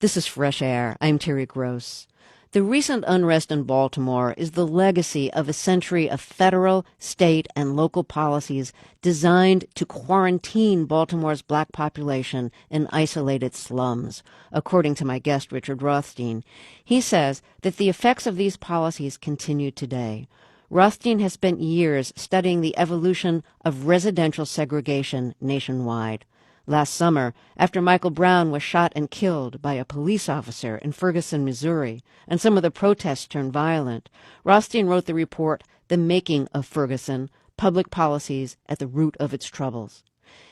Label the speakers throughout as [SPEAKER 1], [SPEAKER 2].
[SPEAKER 1] This is Fresh Air. I'm Terry Gross. The recent unrest in Baltimore is the legacy of a century of federal, state, and local policies designed to quarantine Baltimore's black population in isolated slums, according to my guest, Richard Rothstein. He says that the effects of these policies continue today. Rothstein has spent years studying the evolution of residential segregation nationwide. Last summer, after Michael Brown was shot and killed by a police officer in Ferguson, Missouri, and some of the protests turned violent, Rothstein wrote the report, The Making of Ferguson, Public Policies at the Root of Its Troubles.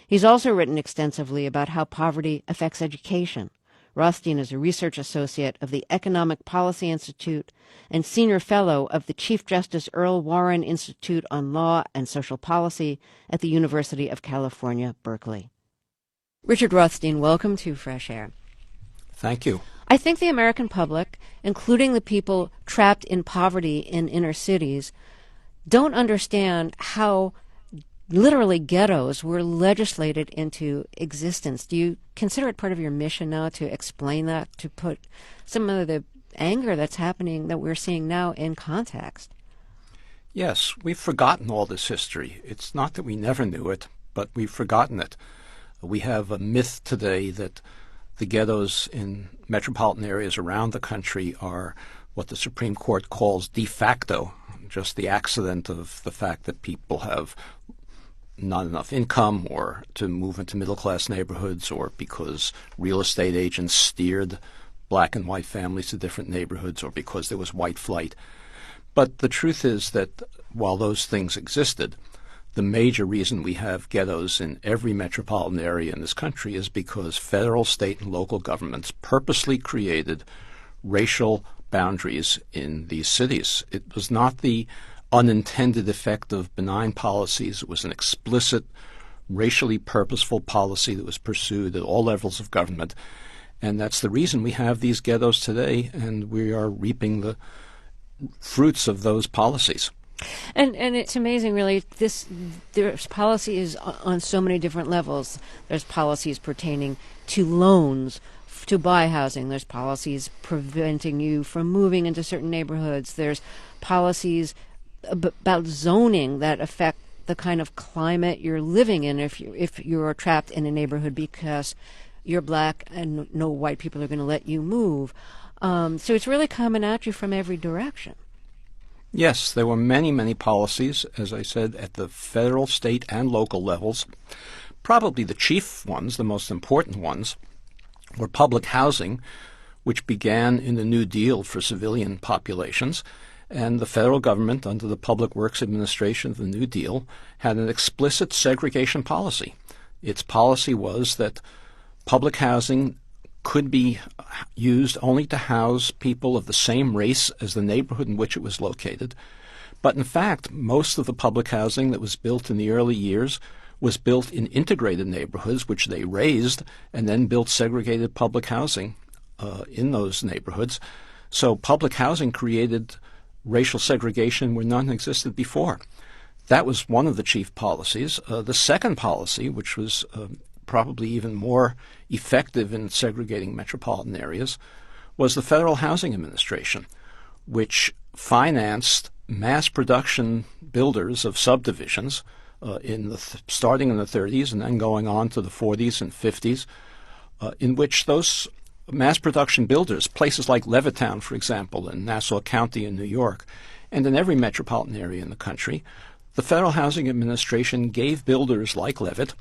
[SPEAKER 1] He's also written extensively about how poverty affects education. Rothstein is a research associate of the Economic Policy Institute and senior fellow of the Chief Justice Earl Warren Institute on Law and Social Policy at the University of California, Berkeley. Richard Rothstein, welcome to Fresh Air.
[SPEAKER 2] Thank you.
[SPEAKER 1] I think the American public, including the people trapped in poverty in inner cities, don't understand how literally ghettos were legislated into existence. Do you consider it part of your mission now to explain that, to put some of the anger that's happening, that we're seeing now, in context?
[SPEAKER 2] Yes, we've forgotten all this history. It's not that we never knew it, but we've forgotten it. We have a myth today that the ghettos in metropolitan areas around the country are what the Supreme Court calls de facto, just the accident of the fact that people have not enough income or to move into middle-class neighborhoods, or because real estate agents steered black and white families to different neighborhoods, or because there was white flight. But the truth is that while those things existed, the major reason we have ghettos in every metropolitan area in this country is because federal, state, and local governments purposely created racial boundaries in these cities. It was not the unintended effect of benign policies. It was an explicit, racially purposeful policy that was pursued at all levels of government. And that's the reason we have these ghettos today, and we are reaping the fruits of those policies.
[SPEAKER 1] And it's amazing, really. There's policies on so many different levels. There's policies pertaining to loans to buy housing. There's policies preventing you from moving into certain neighborhoods. There's policies about zoning that affect the kind of climate you're living in if you're trapped in a neighborhood because you're black and no white people are going to let you move. So it's really coming at you from every direction.
[SPEAKER 2] Yes, there were many, many policies, as I said, at the federal, state, and local levels. Probably the chief ones, the most important ones, were public housing, which began in the New Deal for civilian populations. And the federal government, under the Public Works Administration of the New Deal, had an explicit segregation policy. Its policy was that public housing could be used only to house people of the same race as the neighborhood in which it was located. But in fact, most of the public housing that was built in the early years was built in integrated neighborhoods, which they raised, and then built segregated public housing in those neighborhoods. So public housing created racial segregation where none existed before. That was one of the chief policies. The second policy, which was probably even more effective in segregating metropolitan areas, was the Federal Housing Administration, which financed mass production builders of subdivisions starting in the 30s and then going on to the 40s and 50s, in which those mass production builders, places like Levittown, for example, in Nassau County in New York, and in every metropolitan area in the country, the Federal Housing Administration gave builders like Levitt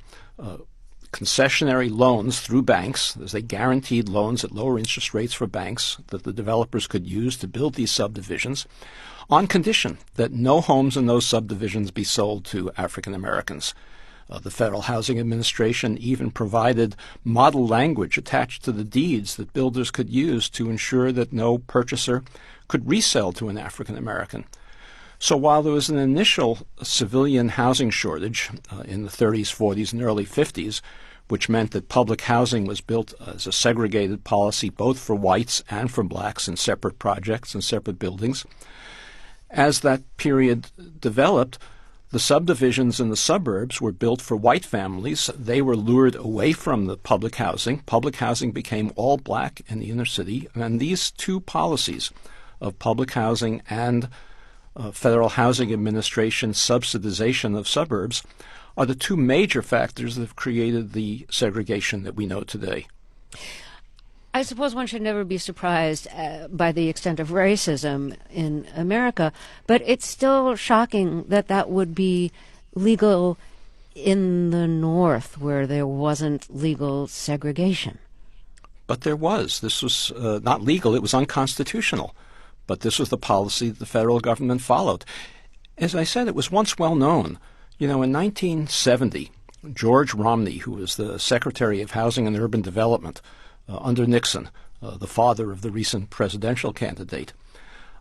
[SPEAKER 2] concessionary loans through banks, as they guaranteed loans at lower interest rates for banks that the developers could use to build these subdivisions, on condition that no homes in those subdivisions be sold to African Americans. The Federal Housing Administration even provided model language attached to the deeds that builders could use to ensure that no purchaser could resell to an African American. So while there was an initial civilian housing shortage in the 30s, 40s, and early 50s, which meant that public housing was built as a segregated policy both for whites and for blacks in separate projects and separate buildings, as that period developed, The subdivisions in the suburbs were built for white families. They were lured away from the public housing. Public housing became all black in the inner city. And these two policies of public housing and Federal Housing Administration subsidization of suburbs are the two major factors that have created the segregation that we know today.
[SPEAKER 1] I suppose one should never be surprised by the extent of racism in America, but it's still shocking that that would be legal in the North, where there wasn't legal segregation.
[SPEAKER 2] But there was. This was not legal. It was unconstitutional. But this was the policy that the federal government followed. As I said, it was once well known. You know, in 1970, George Romney, who was the Secretary of Housing and Urban Development under Nixon, the father of the recent presidential candidate,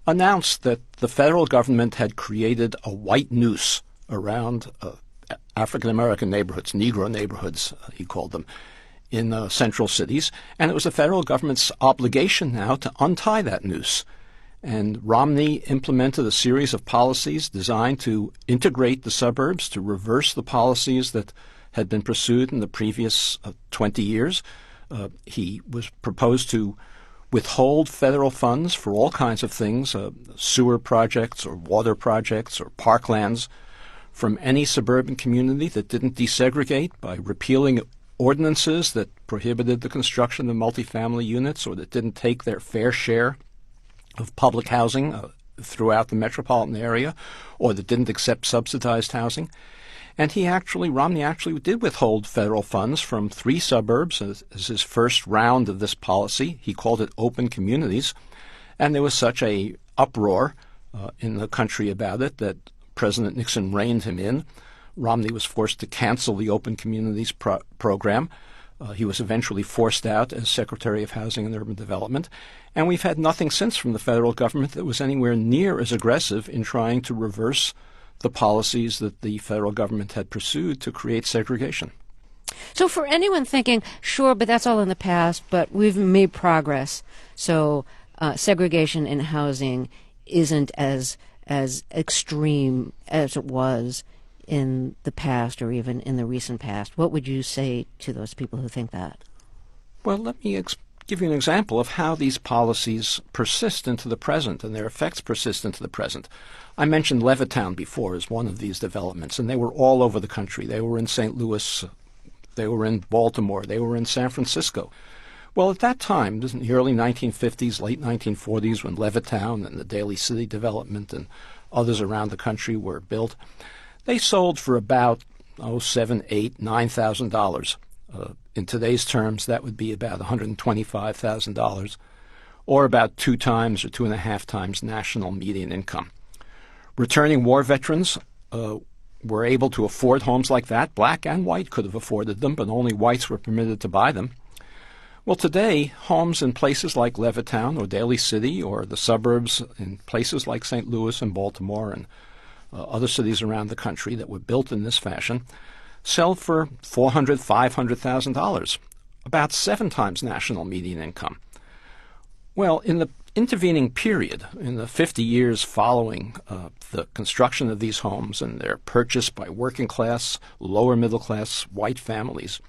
[SPEAKER 2] announced that the federal government had created a white noose around African-American neighborhoods, Negro neighborhoods, he called them, in central cities, and it was the federal government's obligation now to untie that noose. And Romney implemented a series of policies designed to integrate the suburbs, to reverse the policies that had been pursued in the previous 20 years. He was proposed to withhold federal funds for all kinds of things, sewer projects or water projects or parklands, from any suburban community that didn't desegregate by repealing ordinances that prohibited the construction of multifamily units or that didn't take their fair share of public housing throughout the metropolitan area, or that didn't accept subsidized housing. And Romney actually did withhold federal funds from 3 suburbs as his first round of this policy. He called it open communities. And there was such a uproar in the country about it that President Nixon reined him in. Romney was forced to cancel the open communities program. He was eventually forced out as Secretary of Housing and Urban Development. And we've had nothing since from the federal government that was anywhere near as aggressive in trying to reverse the policies that the federal government had pursued to create segregation.
[SPEAKER 1] So for anyone thinking, sure, but that's all in the past, but we've made progress, so segregation in housing isn't as extreme as it was in the past or even in the recent past, what would you say to those people who think that?
[SPEAKER 2] Well, let me give you an example of how these policies persist into the present and their effects persist into the present. I mentioned Levittown before as one of these developments, and they were all over the country. They were in St. Louis, they were in Baltimore, they were in San Francisco. Well, at that time, in the early 1950s, late 1940s, when Levittown and the Daly City development and others around the country were built, they sold for about $7,000, $8,000, $9,000. In today's terms, that would be about $125,000, or about 2 times or 2.5 times national median income. Returning war veterans were able to afford homes like that. Black and white could have afforded them, but only whites were permitted to buy them. Well, today, homes in places like Levittown or Daly City or the suburbs in places like St. Louis and Baltimore and other cities around the country that were built in this fashion sell for $400,000, $500,000, about 7 times national median income. Well, in the intervening period, in the 50 years following the construction of these homes and their purchase by working class, lower middle class white families,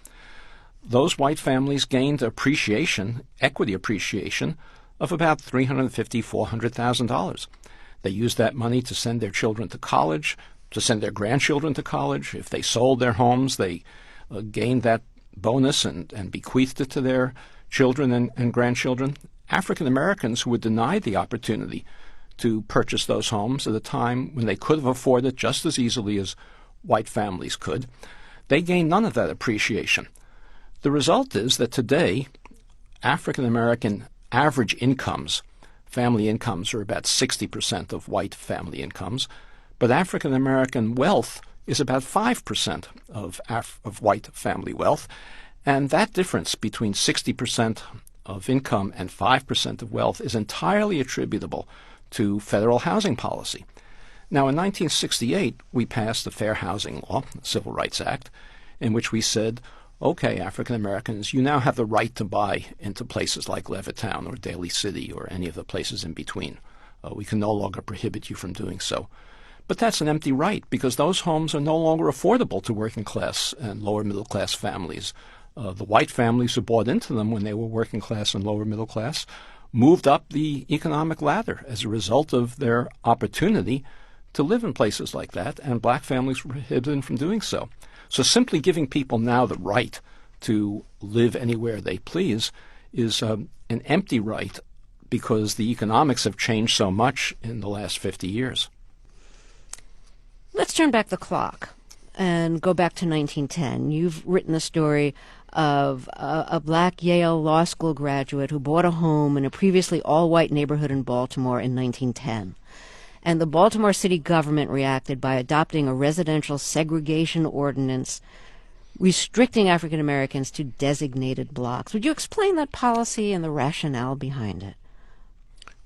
[SPEAKER 2] those white families gained appreciation, equity appreciation, of about $350,000, $400,000. They used that money to send their children to college, to send their grandchildren to college. If they sold their homes, they gained that bonus and bequeathed it to their children and grandchildren. African Americans who were denied the opportunity to purchase those homes at a time when they could have afforded it just as easily as white families could, they gained none of that appreciation. The result is that today, African American average incomes, family incomes, are about 60% of white family incomes, but African American wealth is about 5% of white family wealth, and that difference between 60% of income and 5% of wealth is entirely attributable to federal housing policy. Now, in 1968, we passed the Fair Housing Law, the Civil Rights Act, in which we said, okay, African Americans, you now have the right to buy into places like Levittown or Daly City or any of the places in between. We can no longer prohibit you from doing so. But that's an empty right, because those homes are no longer affordable to working class and lower middle class families. The white families who bought into them when they were working class and lower middle class moved up the economic ladder as a result of their opportunity to live in places like that, and black families were prohibited from doing so. So simply giving people now the right to live anywhere they please is an empty right, because the economics have changed so much in the last 50 years.
[SPEAKER 1] Let's turn back the clock and go back to 1910. You've written the story of a black Yale Law School graduate who bought a home in a previously all-white neighborhood in Baltimore in 1910. And the Baltimore city government reacted by adopting a residential segregation ordinance restricting African Americans to designated blocks. Would you explain that policy and the rationale behind it?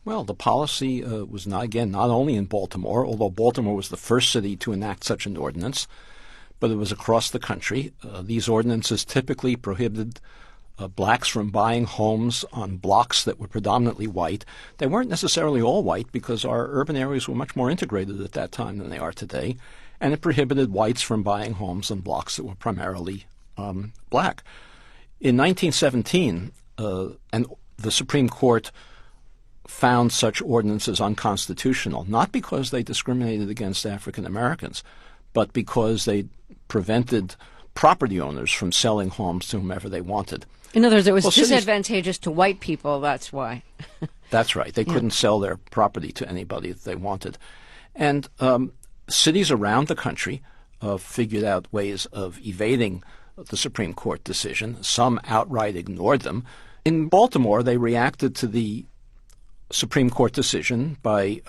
[SPEAKER 2] Well, the policy was not only in Baltimore, although Baltimore was the first city to enact such an ordinance, but it was across the country. These ordinances typically prohibited blacks from buying homes on blocks that were predominantly white. They weren't necessarily all white, because our urban areas were much more integrated at that time than they are today, and it prohibited whites from buying homes on blocks that were primarily black. In 1917, and the Supreme Court found such ordinances unconstitutional, not because they discriminated against African Americans, but because they prevented property owners from selling homes to whomever they wanted.
[SPEAKER 1] In other words, it was disadvantageous to white people, that's why.
[SPEAKER 2] That's right. They couldn't sell their property to anybody that they wanted. And cities around the country figured out ways of evading the Supreme Court decision. Some outright ignored them. In Baltimore, they reacted to the Supreme Court decision by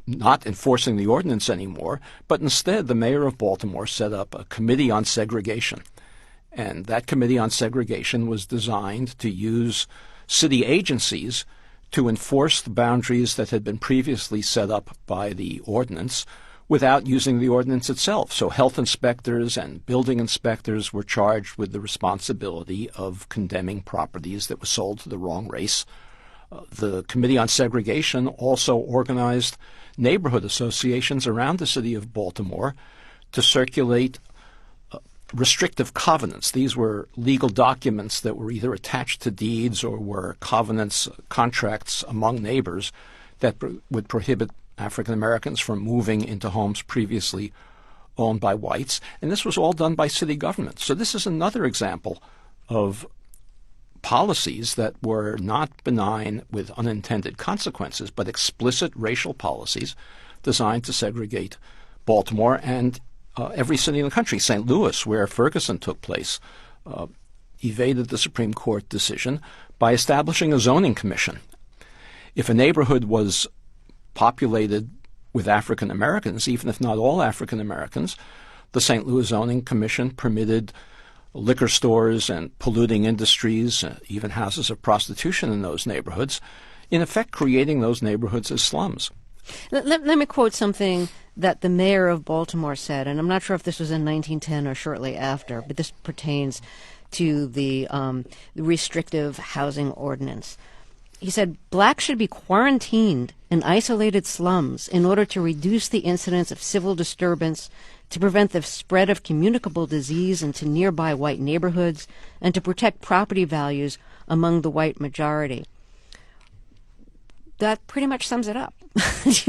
[SPEAKER 2] not enforcing the ordinance anymore, but instead the mayor of Baltimore set up a committee on segregation. And that committee on segregation was designed to use city agencies to enforce the boundaries that had been previously set up by the ordinance without using the ordinance itself. So health inspectors and building inspectors were charged with the responsibility of condemning properties that were sold to the wrong race. The Committee on Segregation also organized neighborhood associations around the city of Baltimore to circulate restrictive covenants. These were legal documents that were either attached to deeds or were covenants, contracts among neighbors that would prohibit African Americans from moving into homes previously owned by whites. And this was all done by city government. So this is another example of policies that were not benign with unintended consequences, but explicit racial policies designed to segregate Baltimore and every city in the country. St. Louis, where Ferguson took place, evaded the Supreme Court decision by establishing a zoning commission. If a neighborhood was populated with African Americans, even if not all African Americans, the St. Louis Zoning Commission permitted liquor stores and polluting industries, even houses of prostitution in those neighborhoods, in effect creating those neighborhoods as slums.
[SPEAKER 1] Let me quote something that the mayor of Baltimore said, and I'm not sure if this was in 1910 or shortly after, but this pertains to the restrictive housing ordinance. He said, "Blacks should be quarantined in isolated slums in order to reduce the incidence of civil disturbance, to prevent the spread of communicable disease into nearby white neighborhoods, and to protect property values among the white majority." That pretty much sums it up.
[SPEAKER 2] Yes.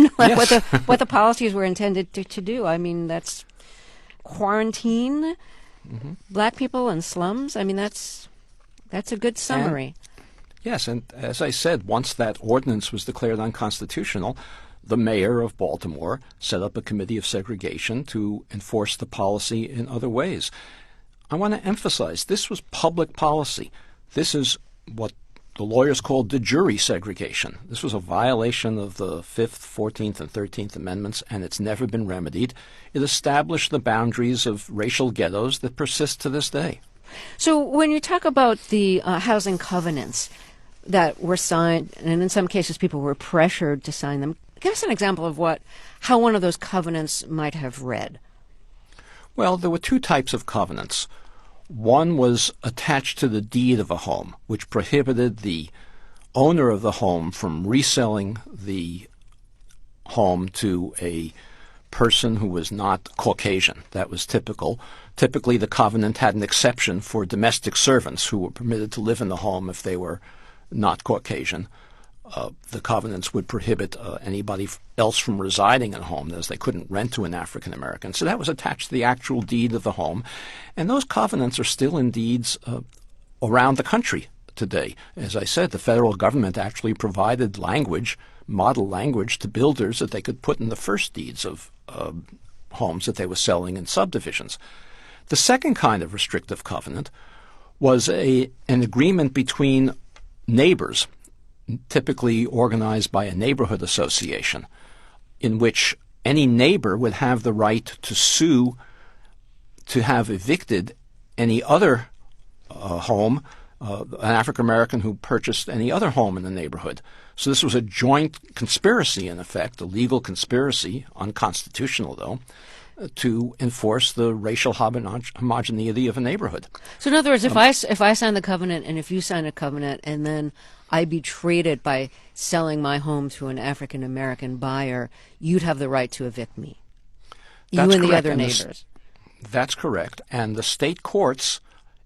[SPEAKER 1] what the policies were intended to do. I mean, that's quarantine black people in slums. I mean, that's a good summary.
[SPEAKER 2] Yes, and as I said, once that ordinance was declared unconstitutional, the mayor of Baltimore set up a committee of segregation to enforce the policy in other ways. I want to emphasize this was public policy. This is what the lawyers called de jure segregation. This was a violation of the 5th, 14th, and 13th Amendments, and it's never been remedied. It established the boundaries of racial ghettos that persist to this day.
[SPEAKER 1] So when you talk about the housing covenants that were signed, and in some cases people were pressured to sign them, give us an example of how one of those covenants might have read.
[SPEAKER 2] Well, there were two types of covenants. One was attached to the deed of a home, which prohibited the owner of the home from reselling the home to a person who was not Caucasian. That was typical. Typically, the covenant had an exception for domestic servants who were permitted to live in the home if they were not Caucasian. The covenants would prohibit anybody else from residing in a home, as they couldn't rent to an African American. So that was attached to the actual deed of the home. And those covenants are still in deeds around the country today. As I said, the federal government actually provided language, model language, to builders that they could put in the first deeds of homes that they were selling in subdivisions. The second kind of restrictive covenant was an agreement between neighbors, typically organized by a neighborhood association, in which any neighbor would have the right to sue to have evicted any other home, an African American who purchased any other home in the neighborhood. So this was a joint conspiracy, in effect, a legal conspiracy, unconstitutional though, to enforce the racial homogeneity of a neighborhood.
[SPEAKER 1] So in other words, if I sign the covenant and if you sign a covenant and then I betrayed it by selling my home to an African American buyer, you'd have the right to evict me.
[SPEAKER 2] That's
[SPEAKER 1] you and the
[SPEAKER 2] correct.
[SPEAKER 1] other neighbors.
[SPEAKER 2] That's correct. And the state courts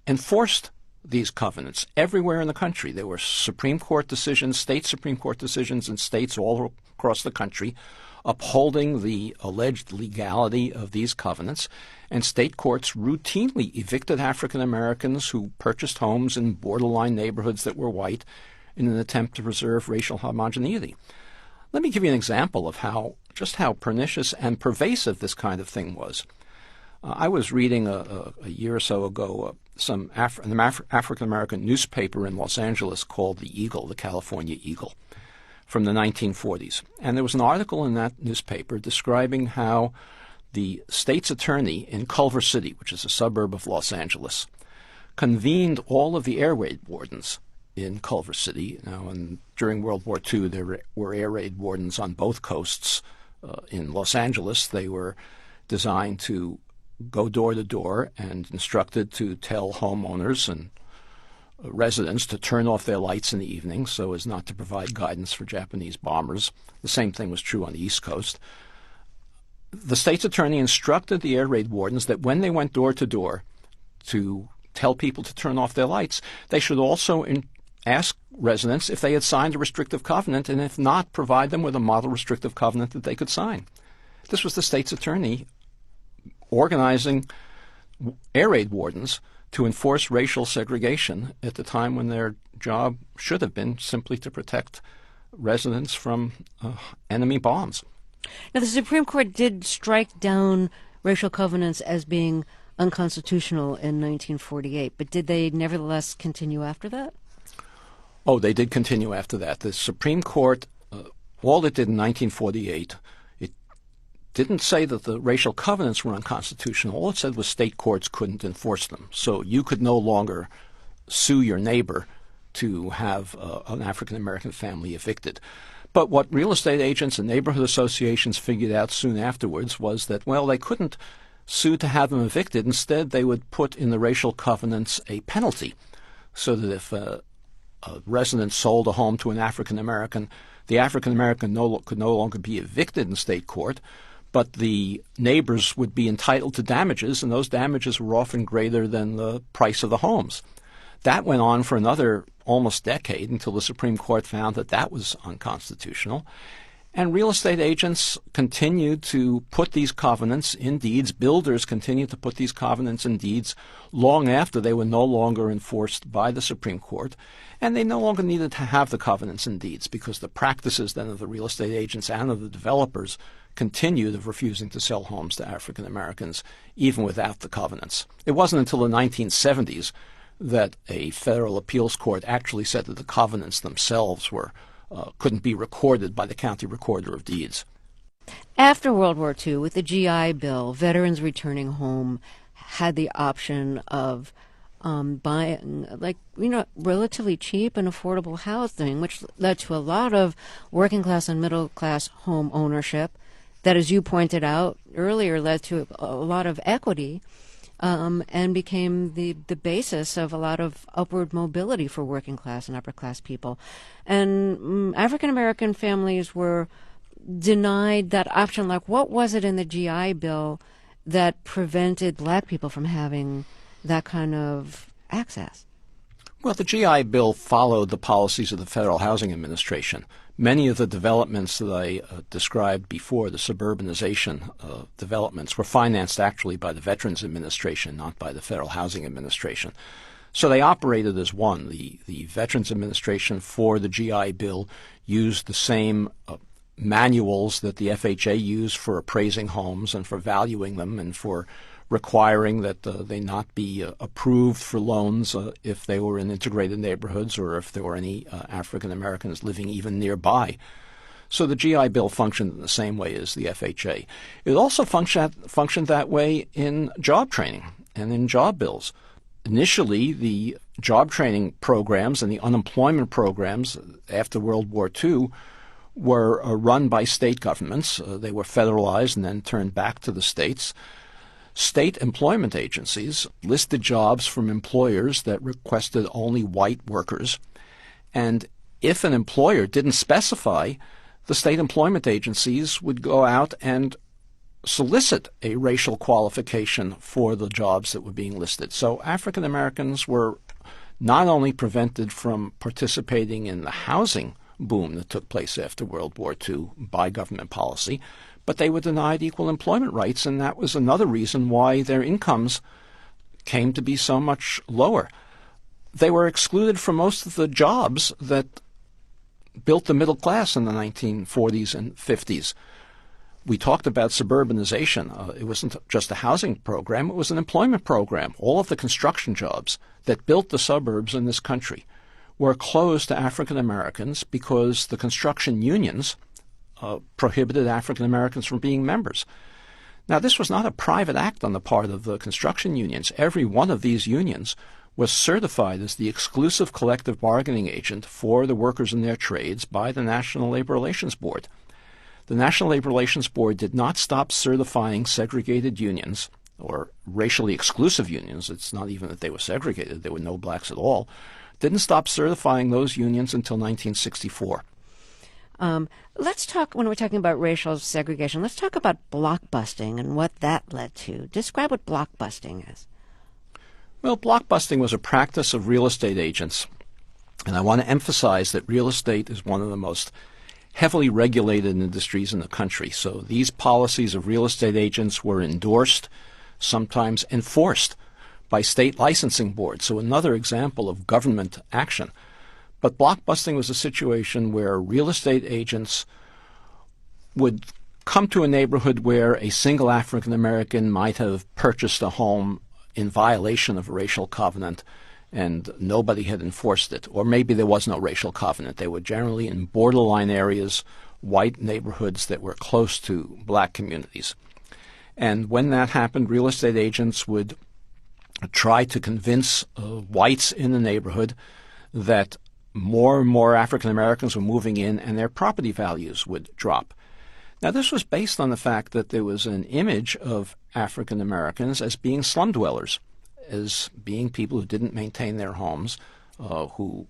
[SPEAKER 2] enforced these covenants everywhere in the country. There were Supreme Court decisions, state Supreme Court decisions in states all across the country upholding the alleged legality of these covenants, and state courts routinely evicted African Americans who purchased homes in borderline neighborhoods that were white in an attempt to preserve racial homogeneity. Let me give you an example of how pernicious and pervasive this kind of thing was. I was reading a year or so ago an African American newspaper in Los Angeles called the Eagle, the California Eagle, from the 1940s. And there was an article in that newspaper describing how the state's attorney in Culver City, which is a suburb of Los Angeles, convened all of the air raid wardens in Culver City. Now, during World War II, there were air raid wardens on both coasts. In Los Angeles, they were designed to go door to door and instructed to tell homeowners and residents to turn off their lights in the evening so as not to provide guidance for Japanese bombers. The same thing was true on the East Coast. The state's attorney instructed the air raid wardens that when they went door to door to tell people to turn off their lights, they should also ask residents if they had signed a restrictive covenant, and if not, provide them with a model restrictive covenant that they could sign. This was the state's attorney organizing air raid wardens to enforce racial segregation at the time when their job should have been simply to protect residents from enemy bombs.
[SPEAKER 1] Now, the Supreme Court did strike down racial covenants as being unconstitutional in 1948, but did they nevertheless continue after that?
[SPEAKER 2] Oh, they did continue after that. The Supreme Court, all it did in 1948, it didn't say that the racial covenants were unconstitutional. All it said was state courts couldn't enforce them. So you could no longer sue your neighbor to have an African-American family evicted. But what real estate agents and neighborhood associations figured out soon afterwards was that, well, they couldn't sue to have them evicted. Instead, they would put in the racial covenants a penalty so that if a resident sold a home to an African-American, the African-American could no longer be evicted in state court, but the neighbors would be entitled to damages, and those damages were often greater than the price of the homes. That went on for another almost decade until the Supreme Court found that that was unconstitutional. And real estate agents continued to put these covenants in deeds. Builders continued to put these covenants in deeds long after they were no longer enforced by the Supreme Court. And they no longer needed to have the covenants in deeds because the practices then of the real estate agents and of the developers continued of refusing to sell homes to African Americans even without the covenants. It wasn't until the 1970s that a federal appeals court actually said that the covenants themselves couldn't be recorded by the county recorder of deeds.
[SPEAKER 1] After World War II, with the GI Bill, veterans returning home had the option of buying, relatively cheap and affordable housing, which led to a lot of working class and middle class home ownership that, as you pointed out earlier, led to a lot of equity and became the basis of a lot of upward mobility for working class and upper class people. And African American families were denied that option? Like, what was it in the GI Bill that prevented black people from having that kind of access?
[SPEAKER 2] Well, the GI Bill followed the policies of the Federal Housing Administration. Many of the developments that I described before, the suburbanization developments, were financed actually by the Veterans Administration, not by the Federal Housing Administration. So they operated as one. The Veterans Administration for the GI Bill used the same manuals that the FHA used for appraising homes and for valuing them and for requiring that they not be approved for loans if they were in integrated neighborhoods or if there were any African Americans living even nearby. So the GI Bill functioned in the same way as the FHA. It also functioned that way in job training and in job bills. Initially, the job training programs and the unemployment programs after World War II were run by state governments. They were federalized and then turned back to the states. State employment agencies listed jobs from employers that requested only white workers. And if an employer didn't specify, the state employment agencies would go out and solicit a racial qualification for the jobs that were being listed. So African Americans were not only prevented from participating in the housing boom that took place after World War II by government policy, but they were denied equal employment rights, and that was another reason why their incomes came to be so much lower. They were excluded from most of the jobs that built the middle class in the 1940s and 50s. We talked about suburbanization. It wasn't just a housing program, it was an employment program. All of the construction jobs that built the suburbs in this country were closed to African Americans because the construction unions prohibited African Americans from being members. Now, this was not a private act on the part of the construction unions. Every one of these unions was certified as the exclusive collective bargaining agent for the workers in their trades by the National Labor Relations Board. The National Labor Relations Board did not stop certifying segregated unions or racially exclusive unions. It's not even that they were segregated. There were no blacks at all. Didn't stop certifying those unions until 1964.
[SPEAKER 1] Let's talk, when we're talking about racial segregation, let's talk about blockbusting and what that led to. Describe what blockbusting is.
[SPEAKER 2] Well, blockbusting was a practice of real estate agents, and I want to emphasize that real estate is one of the most heavily regulated industries in the country. So these policies of real estate agents were endorsed, sometimes enforced by state licensing boards. So another example of government action. But blockbusting was a situation where real estate agents would come to a neighborhood where a single African American might have purchased a home in violation of a racial covenant and nobody had enforced it. Or maybe there was no racial covenant. They were generally in borderline areas, white neighborhoods that were close to black communities. And when that happened, real estate agents would try to convince whites in the neighborhood that more and more African Americans were moving in and their property values would drop. Now, this was based on the fact that there was an image of African Americans as being slum dwellers, as being people who didn't maintain their homes, who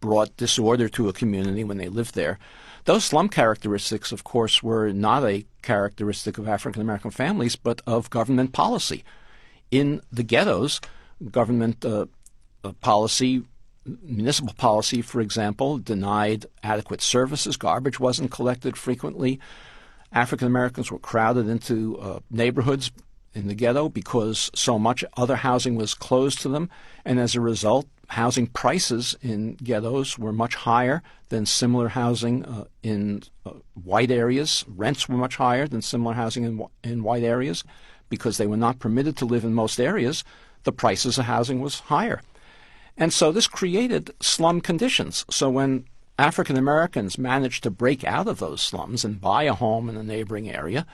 [SPEAKER 2] brought disorder to a community when they lived there. Those slum characteristics, of course, were not a characteristic of African American families, but of government policy. In the ghettos, government policy, municipal policy, for example, denied adequate services. Garbage wasn't collected frequently. African Americans were crowded into neighborhoods in the ghetto because so much other housing was closed to them. And as a result, housing prices in ghettos were much higher than similar housing in white areas. Rents were much higher than similar housing in white areas. Because they were not permitted to live in most areas, the prices of housing was higher. And so this created slum conditions. So when African Americans managed to break out of those slums and buy a home in a neighboring area,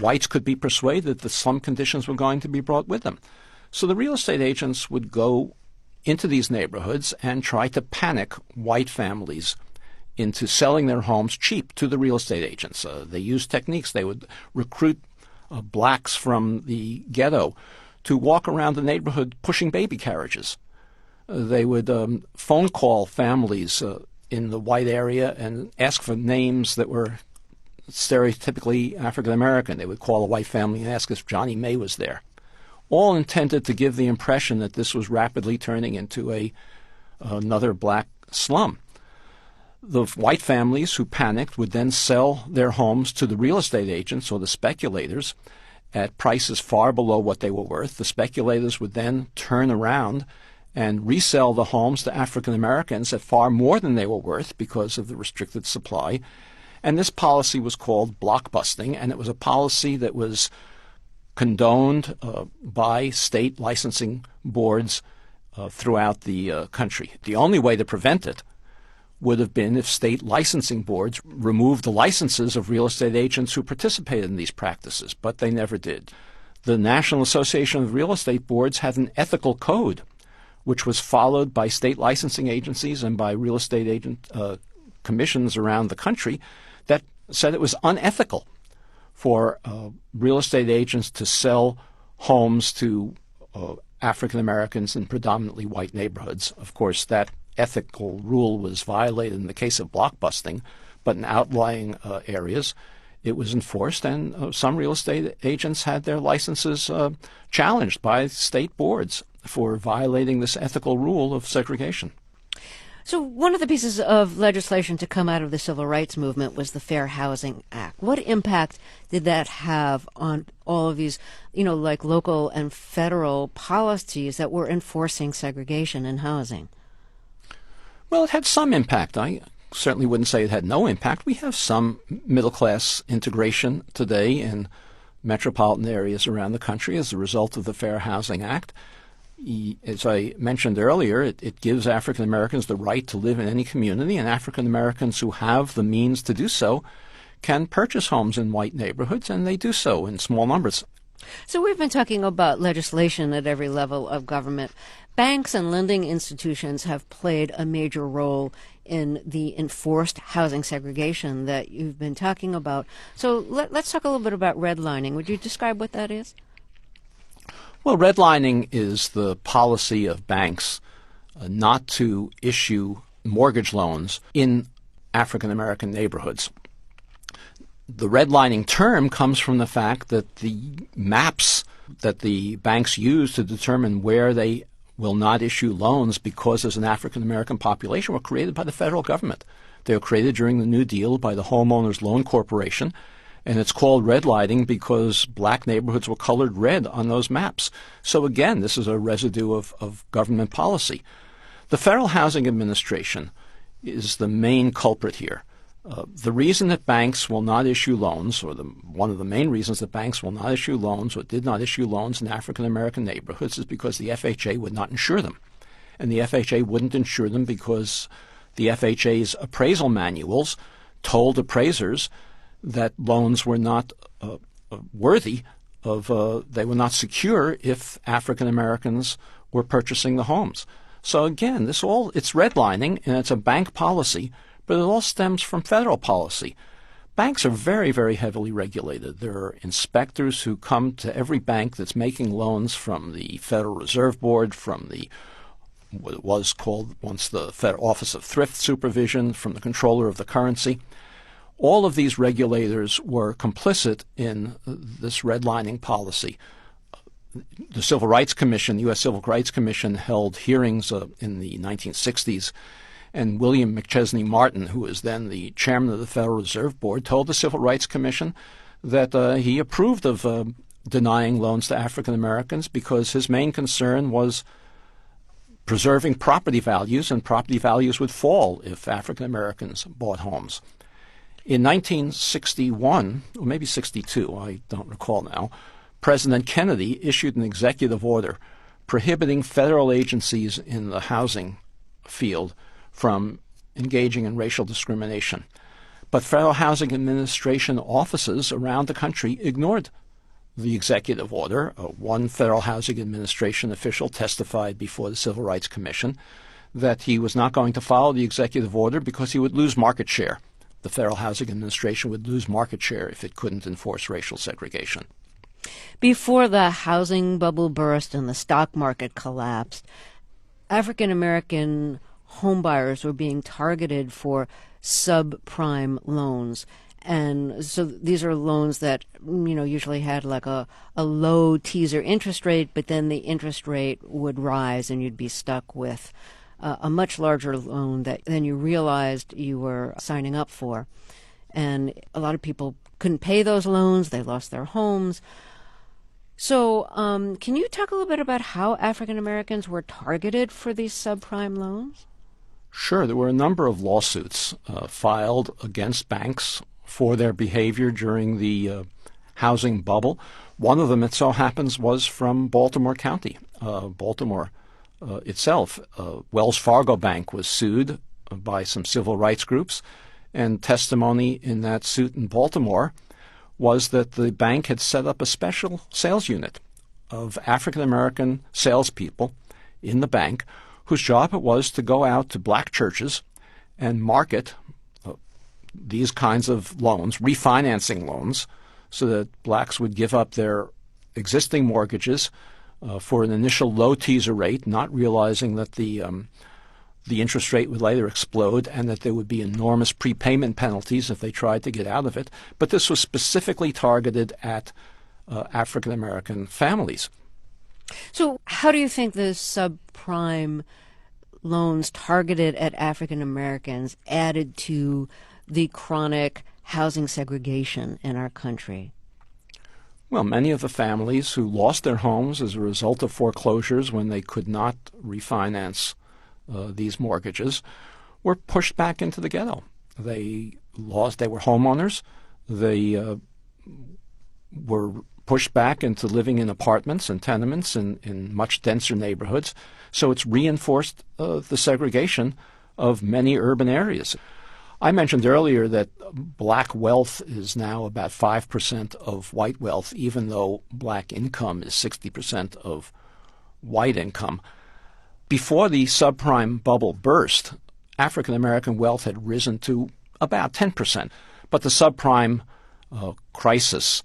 [SPEAKER 2] whites could be persuaded that slum conditions were going to be brought with them. So the real estate agents would go into these neighborhoods and try to panic white families into selling their homes cheap to the real estate agents. They used techniques. They would recruit blacks from the ghetto to walk around the neighborhood pushing baby carriages. They would phone call families in the white area and ask for names that were stereotypically African American. They would call a white family and ask if Johnny May was there. All intended to give the impression that this was rapidly turning into another black slum. The white families who panicked would then sell their homes to the real estate agents or the speculators at prices far below what they were worth. The speculators would then turn around and resell the homes to African Americans at far more than they were worth because of the restricted supply. And this policy was called blockbusting, and it was a policy that was condoned by state licensing boards throughout the country. The only way to prevent it would have been if state licensing boards removed the licenses of real estate agents who participated in these practices, but they never did. The National Association of Real Estate Boards had an ethical code, which was followed by state licensing agencies and by real estate agent commissions around the country, that said it was unethical for real estate agents to sell homes to African Americans in predominantly white neighborhoods. Of course, that ethical rule was violated in the case of blockbusting, but in outlying areas it was enforced, and some real estate agents had their licenses challenged by state boards for violating this ethical rule of segregation.
[SPEAKER 1] So one of the pieces of legislation to come out of the civil rights movement was the Fair Housing Act. What impact did that have on all of these, like local and federal policies that were enforcing segregation in housing?
[SPEAKER 2] Well, it had some impact. I certainly wouldn't say it had no impact. We have some middle-class integration today in metropolitan areas around the country as a result of the Fair Housing Act. As I mentioned earlier, it gives African Americans the right to live in any community, and African Americans who have the means to do so can purchase homes in white neighborhoods, and they do so in small numbers.
[SPEAKER 1] So we've been talking about legislation at every level of government. Banks and lending institutions have played a major role in the enforced housing segregation that you've been talking about. So let's talk a little bit about redlining. Would you describe what that is?
[SPEAKER 2] Well, redlining is the policy of banks not to issue mortgage loans in African American neighborhoods. The redlining term comes from the fact that the maps that the banks use to determine where they will not issue loans because there's an African American population were created by the federal government. They were created during the New Deal by the Homeowners Loan Corporation, and it's called redlining because black neighborhoods were colored red on those maps. So again, this is a residue of government policy. The Federal Housing Administration is the main culprit here. The reason that banks will not issue loans, or one of the main reasons that banks will not issue loans or did not issue loans in African American neighborhoods is because the FHA would not insure them. And the FHA wouldn't insure them because the FHA's appraisal manuals told appraisers that loans were not worthy of, they were not secure if African Americans were purchasing the homes. So again, it's redlining, and it's a bank policy, but it all stems from federal policy. Banks are very, very heavily regulated. There are inspectors who come to every bank that's making loans from the Federal Reserve Board, from what it was called once the Federal Office of Thrift Supervision, from the Controller of the Currency. All of these regulators were complicit in this redlining policy. The Civil Rights Commission, the U.S. Civil Rights Commission, held hearings in the 1960s, and William McChesney Martin, who was then the chairman of the Federal Reserve Board, told the Civil Rights Commission that he approved of denying loans to African Americans because his main concern was preserving property values, and property values would fall if African Americans bought homes. In 1961, or maybe 62, I don't recall now, President Kennedy issued an executive order prohibiting federal agencies in the housing field from engaging in racial discrimination. But Federal Housing Administration offices around the country ignored the executive order. One Federal Housing Administration official testified before the Civil Rights Commission that he was not going to follow the executive order because he would lose market share. The Federal Housing Administration would lose market share if it couldn't enforce racial segregation.
[SPEAKER 1] Before the housing bubble burst and the stock market collapsed, African American home buyers were being targeted for subprime loans. And so these are loans that, usually had like a low teaser interest rate, but then the interest rate would rise and you'd be stuck with a much larger loan than you realized you were signing up for. And a lot of people couldn't pay those loans. They lost their homes. So can you talk a little bit about how African Americans were targeted for these subprime loans?
[SPEAKER 2] Sure. There were a number of lawsuits filed against banks for their behavior during the housing bubble. One of them, it so happens, was from Baltimore County. Baltimore itself, Wells Fargo Bank was sued by some civil rights groups, and testimony in that suit in Baltimore was that the bank had set up a special sales unit of African-American salespeople in the bank whose job it was to go out to black churches and market these kinds of loans, refinancing loans, so that blacks would give up their existing mortgages for an initial low teaser rate, not realizing that the interest rate would later explode and that there would be enormous prepayment penalties if they tried to get out of it. But this was specifically targeted at African American families.
[SPEAKER 1] So how do you think the subprime loans targeted at African Americans added to the chronic housing segregation in our country?
[SPEAKER 2] Well, many of the families who lost their homes as a result of foreclosures when they could not refinance these mortgages were pushed back into the ghetto. They were homeowners. They were pushed back into living in apartments and tenements in much denser neighborhoods. So it's reinforced the segregation of many urban areas. I mentioned earlier that black wealth is now about 5% of white wealth, even though black income is 60% of white income. Before the subprime bubble burst, African American wealth had risen to about 10%. But the subprime crisis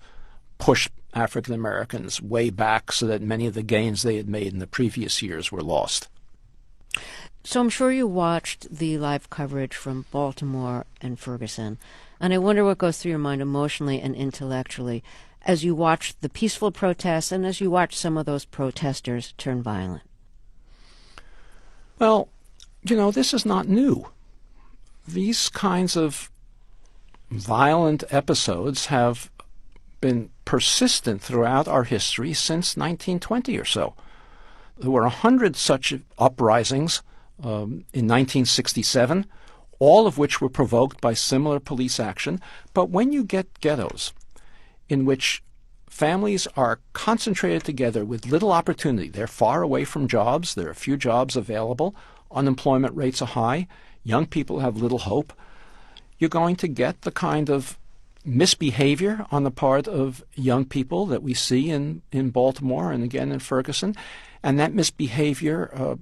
[SPEAKER 2] pushed African Americans way back so that many of the gains they had made in the previous years were lost.
[SPEAKER 1] So I'm sure you watched the live coverage from Baltimore and Ferguson, and I wonder what goes through your mind emotionally and intellectually as you watched the peaceful protests and as you watched some of those protesters turn violent.
[SPEAKER 2] Well, this is not new. These kinds of violent episodes have been persistent throughout our history since 1920 or so. There were 100 such uprisings in 1967, all of which were provoked by similar police action. But when you get ghettos in which families are concentrated together with little opportunity, they're far away from jobs, there are few jobs available, unemployment rates are high, young people have little hope, you're going to get the kind of misbehavior on the part of young people that we see in Baltimore and again in Ferguson. And that misbehavior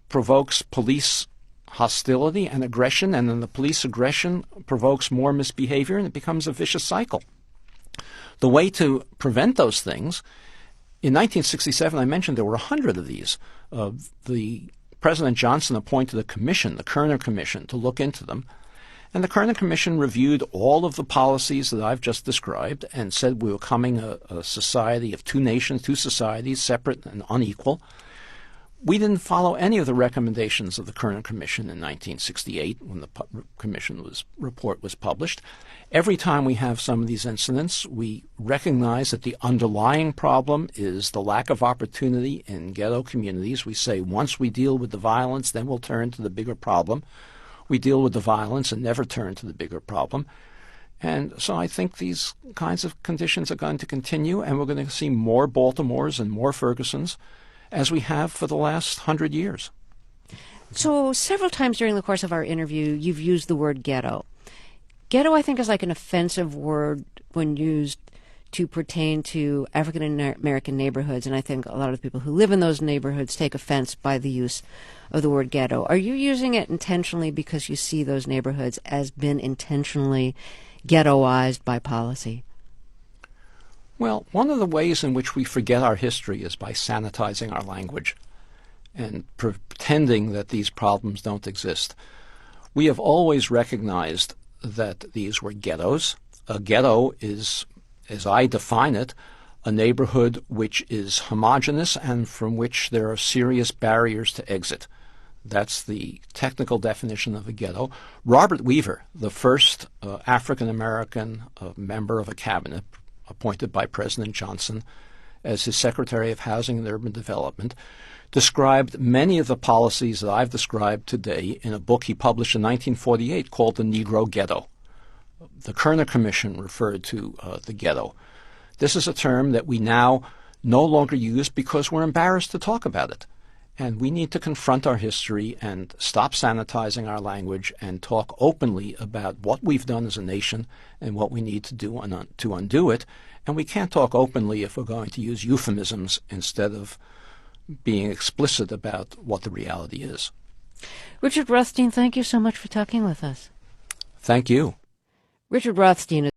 [SPEAKER 2] provokes police hostility and aggression, and then the police aggression provokes more misbehavior, and it becomes a vicious cycle. The way to prevent those things, in 1967, I mentioned there were 100 of these. The President Johnson appointed a commission, the Kerner Commission, to look into them. And the Kerner Commission reviewed all of the policies that I've just described and said we were becoming a society of two nations, two societies, separate and unequal. We didn't follow any of the recommendations of the Kerner Commission in 1968 when the Commission report was published. Every time we have some of these incidents, we recognize that the underlying problem is the lack of opportunity in ghetto communities. We say once we deal with the violence, then we'll turn to the bigger problem. We deal with the violence and never turn to the bigger problem. And so I think these kinds of conditions are going to continue, and we're going to see more Baltimores and more Fergusons as we have for the last 100 years.
[SPEAKER 1] So several times during the course of our interview, you've used the word ghetto. Ghetto, I think, is like an offensive word when used to pertain to African American neighborhoods, and I think a lot of people who live in those neighborhoods take offense by the use of the word ghetto. Are you using it intentionally because you see those neighborhoods as been intentionally ghettoized by policy?
[SPEAKER 2] Well, one of the ways in which we forget our history is by sanitizing our language. and pretending that these problems don't exist. We have always recognized that these were ghettos. A ghetto is, as I define it, a neighborhood which is homogeneous and from which there are serious barriers to exit. That's the technical definition of a ghetto. Robert Weaver, the first African-American member of a cabinet appointed by President Johnson as his Secretary of Housing and Urban Development, described many of the policies that I've described today in a book he published in 1948 called The Negro Ghetto. The Kerner Commission referred to the ghetto. This is a term that we now no longer use because we're embarrassed to talk about it. And we need to confront our history and stop sanitizing our language and talk openly about what we've done as a nation and what we need to do to undo it. And we can't talk openly if we're going to use euphemisms instead of being explicit about what the reality is.
[SPEAKER 1] Richard Rothstein, thank you so much for talking with us.
[SPEAKER 2] Thank you.
[SPEAKER 1] Richard Rothstein